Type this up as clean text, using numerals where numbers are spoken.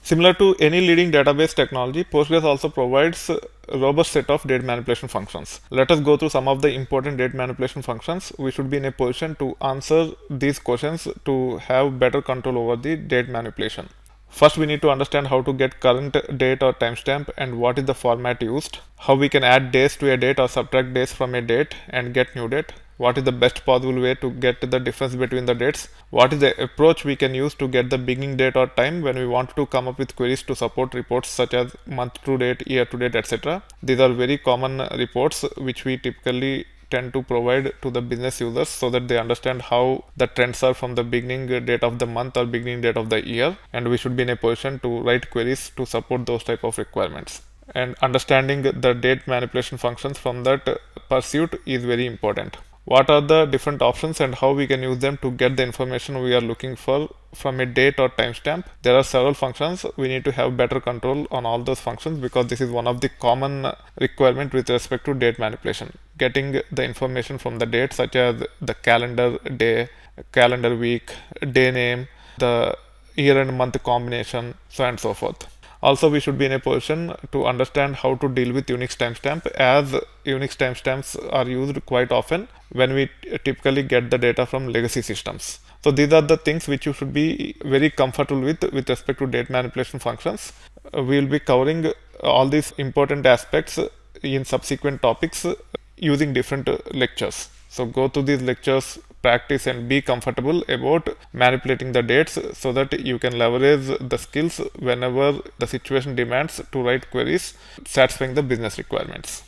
Similar to any leading database technology, Postgres also provides a robust set of date manipulation functions. Let us go through some of the important date manipulation functions. We should be in a position to answer these questions to have better control over the date manipulation. First, we need to understand how to get current date or timestamp and what is the format used, how we can add days to a date or subtract days from a date and get new date, what is the best possible way to get the difference between the dates, what is the approach we can use to get the beginning date or time when we want to come up with queries to support reports such as month to date, year to date, etc. These are very common reports which we typically tend to provide to the business users so that they understand how the trends are from the beginning date of the month or beginning date of the year, and we should be in a position to write queries to support those type of requirements. And understanding the date manipulation functions from that pursuit is very important. What are the different options and how we can use them to get the information we are looking for from a date or timestamp? There are several functions. We need to have better control on all those functions because this is one of the common requirement with respect to date manipulation. Getting the information from the date such as the calendar day, calendar week, day name, the year and month combination, so on and so forth. Also, we should be in a position to understand how to deal with UNIX timestamp, as UNIX timestamps are used quite often when we typically get the data from legacy systems. So these are the things which you should be very comfortable with respect to date manipulation functions. We will be covering all these important aspects in subsequent topics using different lectures. So go to these lectures, practice and be comfortable about manipulating the dates so that you can leverage the skills whenever the situation demands to write queries satisfying the business requirements.